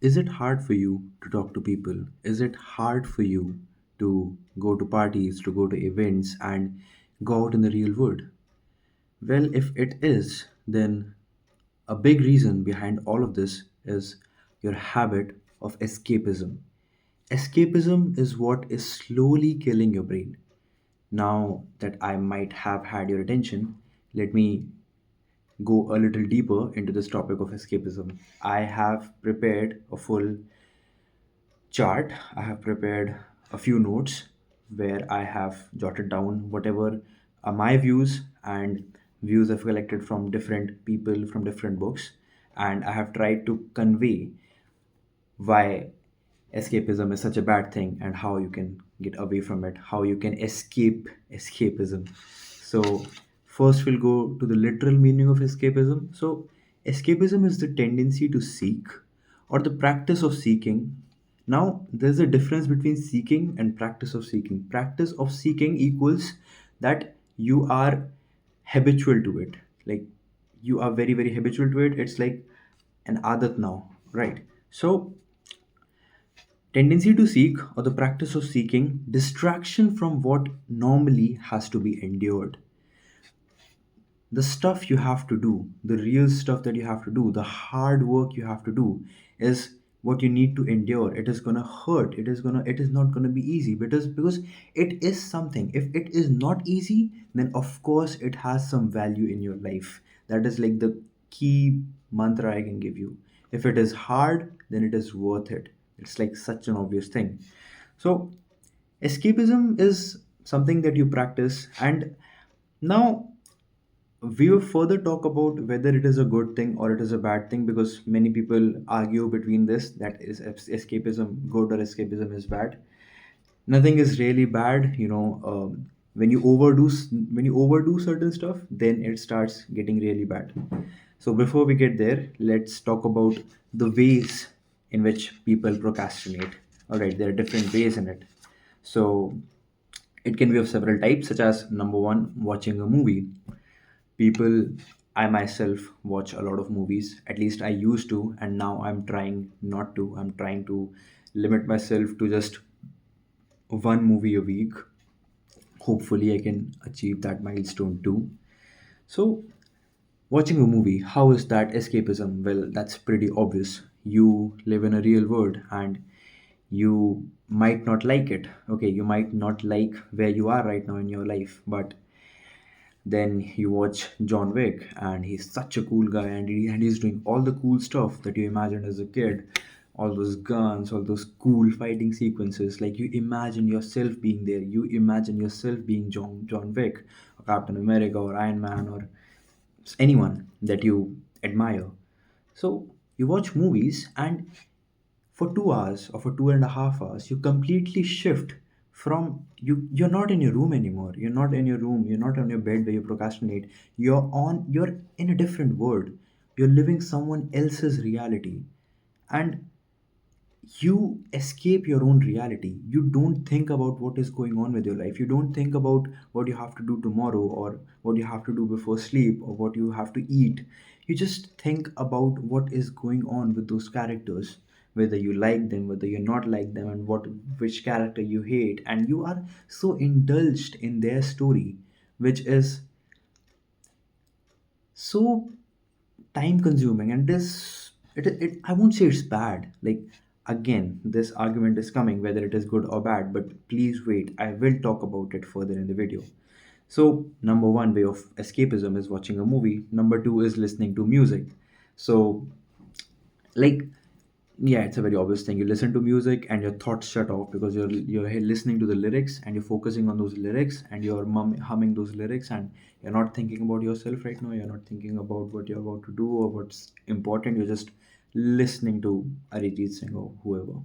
Is it hard for you to talk to people? Is it hard for you to go to parties, to go to events, and go out in the real world? Well, if it is, then a big reason behind all of this is your habit of escapism. Escapism is what is slowly killing your brain. Now that I might have had your attention, let me go a little deeper into this topic of escapism. I have prepared a full chart. I have prepared a few notes where I have jotted down whatever are my views and views I've collected from different people from different books. And I have tried to convey why escapism is such a bad thing and how you can get away from it, how you can escape escapism. So, first we'll go to the literal meaning of escapism. So, escapism is the tendency to seek or the practice of seeking. Now, there's a difference between seeking and practice of seeking. Practice of seeking equals that you are habitual to it. Like you are very, very habitual to it. It's like an adat now, right? So, tendency to seek or the practice of seeking distraction from what normally has to be endured. The stuff you have to do, the real stuff that you have to do, the hard work you have to do is what you need to endure. It is gonna hurt. It is not gonna be easy because it is something. If it is not easy, then of course it has some value in your life. That is like the key mantra I can give you. If it is hard, then it is worth it. It's like such an obvious thing. So escapism is something that you practice, and now we will further talk about whether it is a good thing or it is a bad thing, because many people argue between this, that is escapism good or escapism is bad. Nothing is really bad, when you overdo certain stuff, then it starts getting really bad. So before we get there, let's talk about the ways in which people procrastinate. All right, there are different ways in it. So it can be of several types, such as number one, watching a movie. People, I myself watch a lot of movies. At least I used to, and now I'm trying not to. I'm trying to limit myself to just one movie a week. Hopefully I can achieve that milestone too. So watching a movie, how is that escapism? Well, that's pretty obvious. You live in a real world and you might not like it. Okay, you might not like where you are right now in your life, but then you watch John Wick, and he's such a cool guy, and he's doing all the cool stuff that you imagined as a kid. All those guns, all those cool fighting sequences. Like you imagine yourself being there. You imagine yourself being John Wick, or Captain America, or Iron Man, or anyone that you admire. So you watch movies, and for 2 hours or for 2.5 hours, you completely shift from you're not in your room anymore. You're not in your room. You're not on your bed where you procrastinate. You're in a different world. You're living someone else's reality. And you escape your own reality. You don't think about what is going on with your life. You don't think about what you have to do tomorrow, or what you have to do before sleep, or what you have to eat. You just think about what is going on with those characters, whether you like them, whether you not like them, and which character you hate. And you are so indulged in their story, which is so time consuming. And I won't say it's bad. Like, again, this argument is coming whether it is good or bad, but please wait, I will talk about it further in the video. So number one way of escapism is watching a movie. Number two is listening to music. So, like, yeah, it's a very obvious thing. You listen to music and your thoughts shut off, because you're listening to the lyrics and you're focusing on those lyrics, and you're humming those lyrics, and you're not thinking about yourself right now. You're not thinking about what you're about to do or what's important. You're just listening to Arijit Singh or whoever.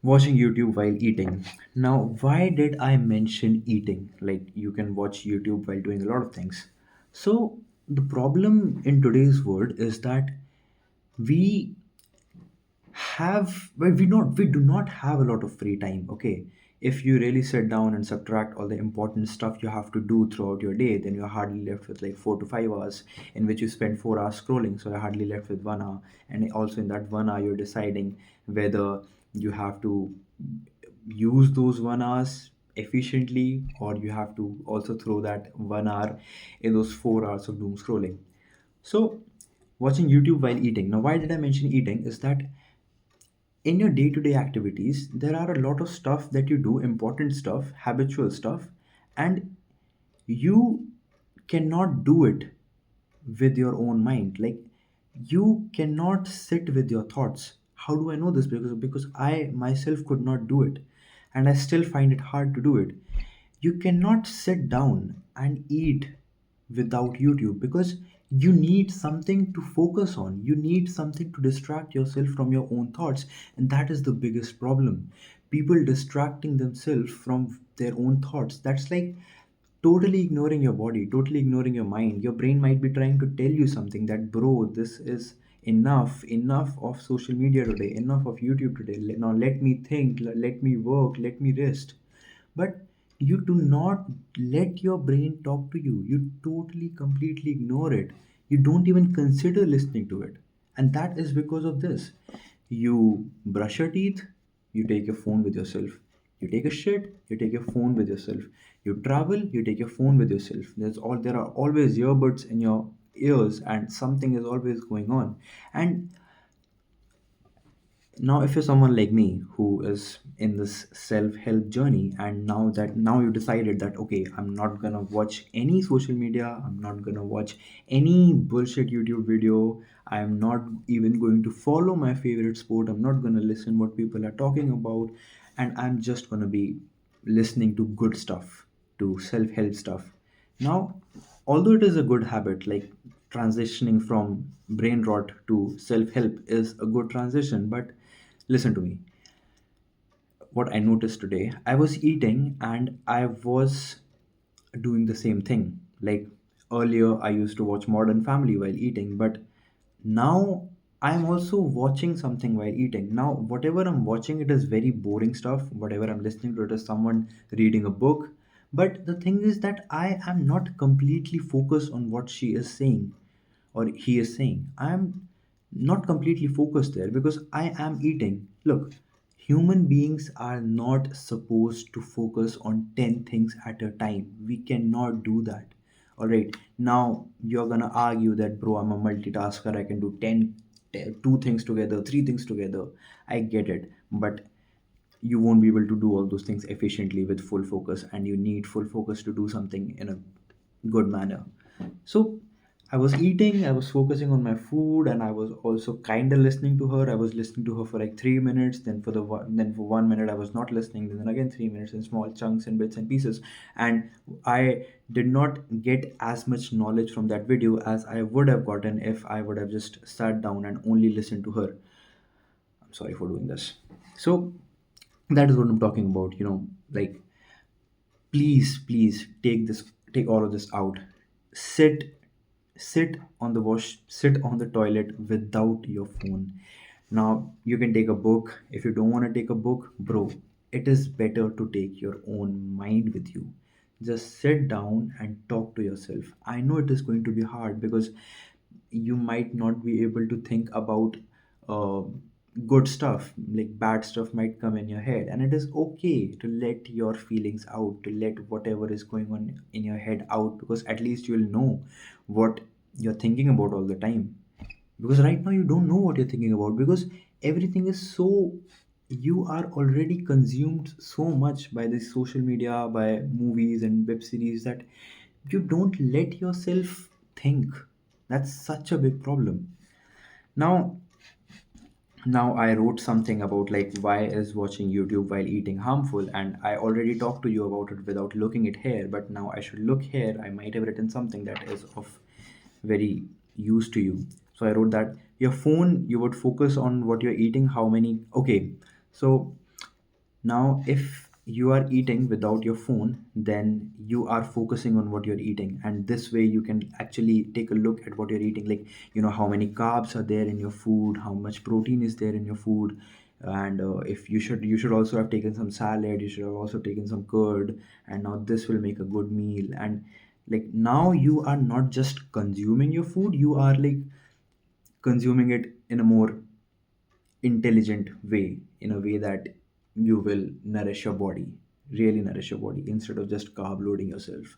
Watching YouTube while eating. Now, why did I mention eating? Like, you can watch YouTube while doing a lot of things. So the problem in today's world is that we we do not have a lot of free time. Okay, if you really sit down and subtract all the important stuff you have to do throughout your day, then you're hardly left with like 4 to 5 hours in which you spend 4 hours scrolling. So you're hardly left with 1 hour. And also in that 1 hour, you're deciding whether you have to use those 1 hours efficiently, or you have to also throw that 1 hour in those 4 hours of doom scrolling. So watching YouTube while eating. Now, why did I mention eating? Is that in your day-to-day activities there are a lot of stuff that you do, important stuff, habitual stuff, and you cannot do it with your own mind. Like, you cannot sit with your thoughts. How do I know this? Because I myself could not do it, and I still find it hard to do it. You cannot sit down and eat without YouTube, because you need something to focus on. You need something to distract yourself from your own thoughts. And that is the biggest problem. People distracting themselves from their own thoughts. That's like totally ignoring your body, totally ignoring your mind. Your brain might be trying to tell you something that, bro, this is enough of social media today, enough of YouTube today. Now let me think, let me work, let me rest. But you do not let your brain talk to you. You totally, completely ignore it. You don't even consider listening to it. And that is because of this. You brush your teeth, you take your phone with yourself. You take a shit, you take your phone with yourself. You travel, you take your phone with yourself. There are always earbuds in your ears, and something is always going on. And now, if you're someone like me who is in this self-help journey, and now you decided that, okay, I'm not gonna watch any social media, I'm not gonna watch any bullshit YouTube video, I'm not even going to follow my favorite sport, I'm not gonna listen what people are talking about, and I'm just gonna be listening to good stuff, to self-help stuff. Now, although it is a good habit, like transitioning from brain rot to self help is a good transition, but listen to me. What I noticed today, I was eating and I was doing the same thing. Like, earlier, I used to watch Modern Family while eating, but now I'm also watching something while eating. Now, whatever I'm watching, it is very boring stuff. Whatever I'm listening to, it is someone reading a book. But the thing is that I am not completely focused on what she is saying or he is saying. I am not completely focused there because I am eating. Look, human beings are not supposed to focus on 10 things at a time. We cannot do that. All right. Now you're going to argue that, bro, I'm a multitasker. I can do 2 things together, 3 things together. I get it. But you won't be able to do all those things efficiently with full focus, and you need full focus to do something in a good manner. So I was eating, I was focusing on my food, and I was also kind of listening to her. I was listening to her for like 3 minutes, then for 1 minute I was not listening, then again 3 minutes in small chunks and bits and pieces. And I did not get as much knowledge from that video as I would have gotten if I would have just sat down and only listened to her. I'm sorry for doing this. So that is what I'm talking about. Like, please take all of this out. sit sit on the toilet without your phone. Now, you can take a book. If you don't want to take a book, bro, it is better to take your own mind with you. Just sit down and talk to yourself. I know it is going to be hard because you might not be able to think about uh, good stuff. Like, bad stuff might come in your head, and it is okay to let your feelings out, to let whatever is going on in your head out, because at least you'll know what you're thinking about all the time. Because right now you don't know what you're thinking about, because everything is so, you are already consumed so much by this social media, by movies and web series, that you don't let yourself think. That's such a big problem. Now now I wrote something about, like, why is watching YouTube while eating harmful, and I already talked to you about it without looking it here, but now I should look here. I might have written something that is of very use to you. So I wrote that your phone, you would focus on what you're eating, how many. Okay, so now, if you are eating without your phone, then you are focusing on what you're eating. And this way, you can actually take a look at what you're eating. Like, how many carbs are there in your food, how much protein is there in your food, And if you should also have taken some salad, you should have also taken some curd, and now this will make a good meal. And like now you are not just consuming your food, you are like consuming it in a more intelligent way, in a way that you will nourish your body, really nourish your body, instead of just carb loading yourself.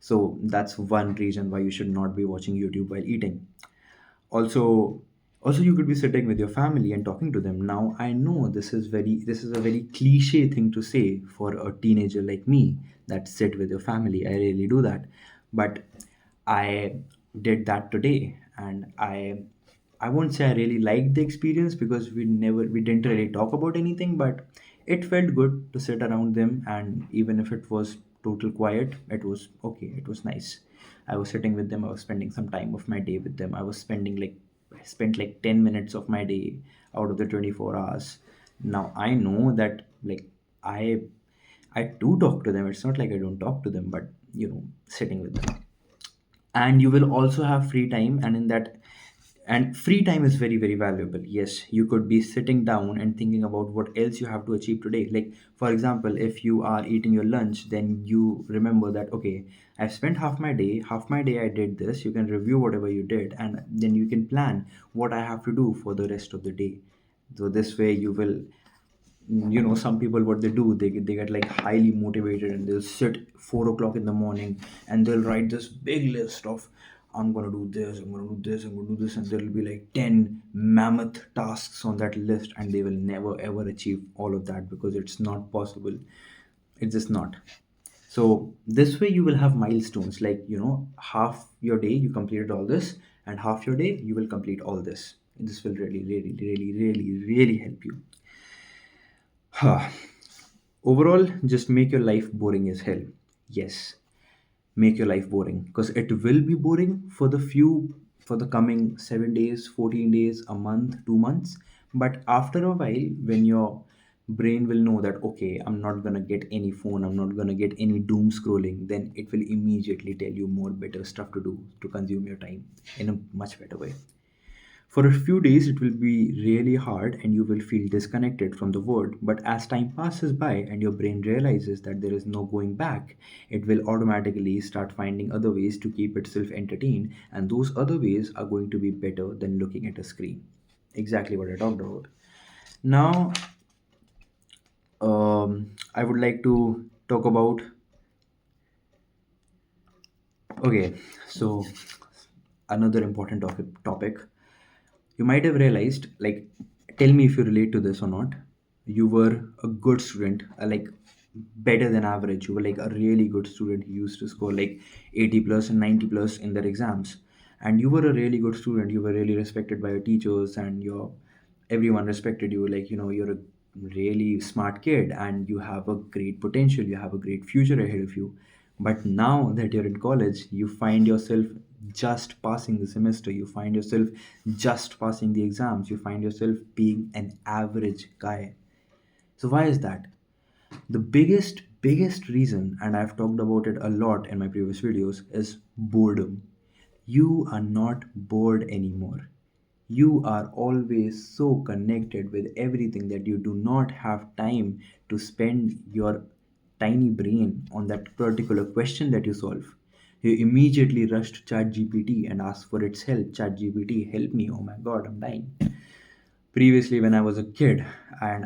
So that's one reason why you should not be watching YouTube while eating. Also also you could be sitting with your family and talking to them. Now I know this is a very cliche thing to say for a teenager like me, that sit with your family. I really do that. But I did that today, and I won't say I really liked the experience, because we didn't really talk about anything, but it felt good to sit around them. And even if it was total quiet, it was okay, it was nice. I was sitting with them, I was spending some time of my day with them. I spent like 10 minutes of my day out of the 24 hours. Now I know that like I I do talk to them. It's not like I don't talk to them, but sitting with them. And you will also have free time, and in that, and free time is very very valuable. Yes, you could be sitting down and thinking about what else you have to achieve today. Like for example, if you are eating your lunch, then you remember that, okay, I've spent half my day I did this. You can review whatever you did, and then you can plan what I have to do for the rest of the day. So this way you will, some people, what they do, they get like highly motivated, and they'll sit 4 o'clock in the morning, and they'll write this big list of, I'm gonna do this, I'm gonna do this, I'm gonna do this, and there'll be like 10 mammoth tasks on that list, and they will never ever achieve all of that, because it's not possible. It's just not. So this way you will have milestones, like half your day you completed all this, and half your day you will complete all this. This will really really really really really help you. Overall, just make your life boring as hell. Yes, make your life boring, because it will be boring for the coming 7 days, 14 days, a month, 2 months. But after a while, when your brain will know that, okay, I'm not going to get any phone, I'm not going to get any doom scrolling, then it will immediately tell you more better stuff to do to consume your time in a much better way. For a few days, it will be really hard and you will feel disconnected from the world. But as time passes by and your brain realizes that there is no going back, it will automatically start finding other ways to keep itself entertained. And those other ways are going to be better than looking at a screen. Exactly what I talked about. Now, I would like to talk about. Okay, so another important topic. You might have realized, like, tell me if you relate to this or not. You were a good student, like better than average. You were like a really good student. You used to score like 80 plus and 90 plus in their exams. And you were a really good student. You were really respected by your teachers, and everyone respected you. Like, you're a really smart kid, and you have a great potential. You have a great future ahead of you. But now that you're in college, you find yourself just passing the semester. You find yourself just passing the exams. You find yourself being an average guy. So why is that? The biggest reason, and I've talked about it a lot in my previous videos, is boredom. You are not bored anymore. You are always so connected with everything that you do not have time to spend your tiny brain on that particular question that you solve. You immediately rush to ChatGPT and ask for its help. ChatGPT, help me. Oh my god, I'm dying. Previously, when I was a kid and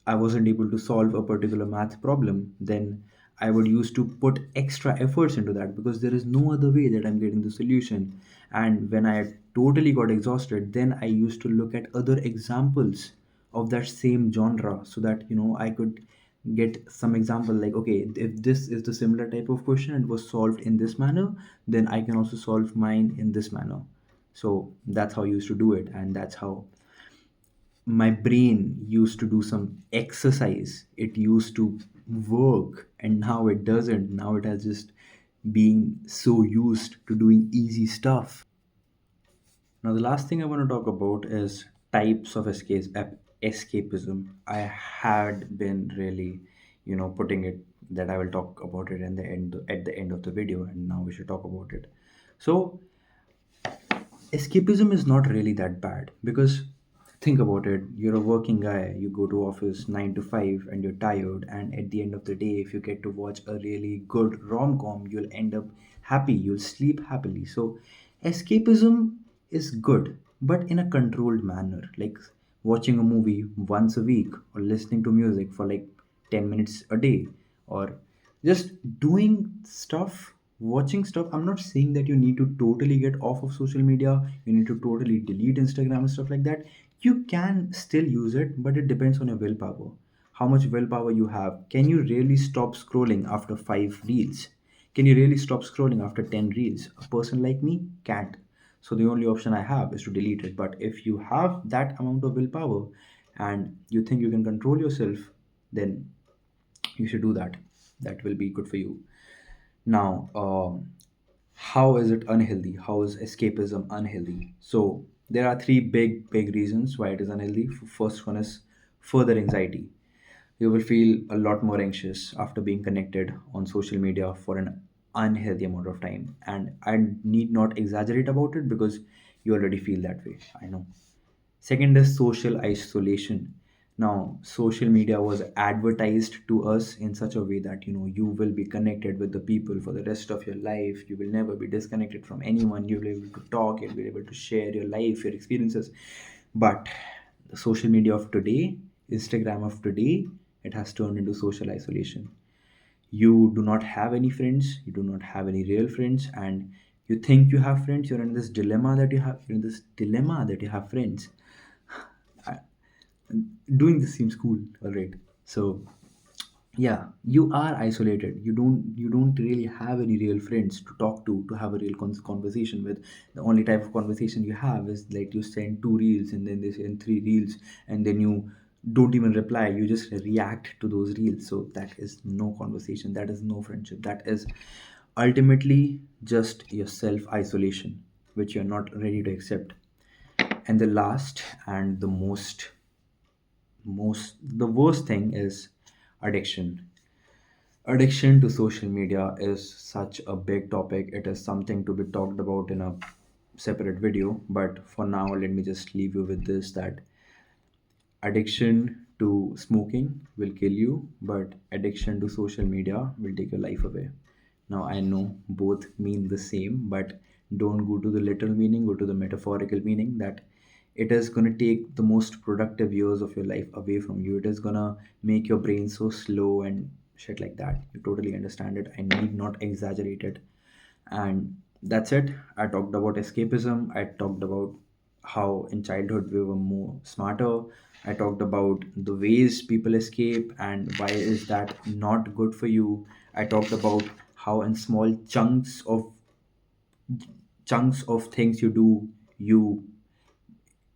I wasn't able to solve a particular math problem, then I would used to put extra efforts into that, because there is no other way that I'm getting the solution. And when I totally got exhausted, then I used to look at other examples of that same genre, so that I could get some example, like, okay, if this is the similar type of question and was solved in this manner, then I can also solve mine in this manner. So that's how I used to do it, and that's how my brain used to do some exercise. It used to work, and now it doesn't. Now it has just being so used to doing easy stuff. Now, the last thing I want to talk about is types of escapism. I had been really, putting it that I will talk about it in the end at the end of the video, and now we should talk about it. So, escapism is not really that bad, because Think about it. You're a working guy. You go to office 9 to 5 and you're tired, and at the end of the day, if you get to watch a really good rom-com, you'll end up happy. You'll sleep happily. So escapism is good, but in a controlled manner, like watching a movie once a week or listening to music for like 10 minutes a day, or just doing stuff, watching stuff. I'm not saying that you need to totally get off of social media, you need to totally delete Instagram and stuff like that. You can still use it, but it depends on your willpower. How much willpower you have. Can you really stop scrolling after 5 reels? Can you really stop scrolling after 10 reels? A person like me can't. So the only option I have is to delete it. But if you have that amount of willpower and you think you can control yourself, then you should do that. That will be good for you. Now, how is it unhealthy? How is escapism unhealthy? So there are three big reasons why it is unhealthy. First one is further anxiety. You will feel a lot more anxious after being connected on social media for an unhealthy amount of time, and I need not exaggerate about it because you already feel that way, I know. Second is social isolation. Now, social media was advertised to us in such a way that you will be connected with the people for the rest of your life. You will never be disconnected from anyone. You'll be able to talk. You'll be able to share your life, your experiences. But the social media of today, Instagram of today, it has turned into social isolation. You do not have any friends. You do not have any real friends, and you think you have friends. You're in this dilemma that you have. You're in this dilemma that you have friends. Doing this seems cool, all right. So yeah, you are isolated. You don't really have any real friends to talk to have a real conversation with. The only type of conversation you have is like you send two reels and then they send three reels, and then you don't even reply. You just react to those reels. So that is no conversation, that is no friendship, that is ultimately just your self isolation, which you're not ready to accept. And the last and the worst thing is addiction. Addiction to social media is such a big topic. It is something to be talked about in a separate video, but for now let me just leave you with this, that addiction to smoking will kill you, but addiction to social media will take your life away. Now, I know both mean the same, but don't go to the literal meaning, go to the metaphorical meaning, that it is going to take the most productive years of your life away from you. It is going to make your brain so slow and shit like that. You totally understand it. I need not exaggerate it. And that's it. I talked about escapism. I talked about how in childhood we were more smarter. I talked about the ways people escape and why is that not good for you. I talked about how in small chunks of things you do, you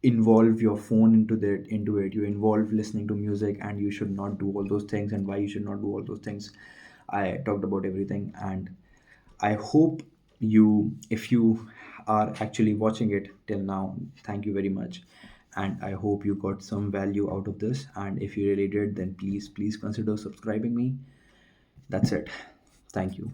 involve your phone into it, you involve listening to music, and you should not do all those things, and why you should not do all those things. I talked about everything, and I hope if you are actually watching it till now, thank you very much. And I hope you got some value out of this. And if you really did, then please consider subscribing me. That's it. Thank you.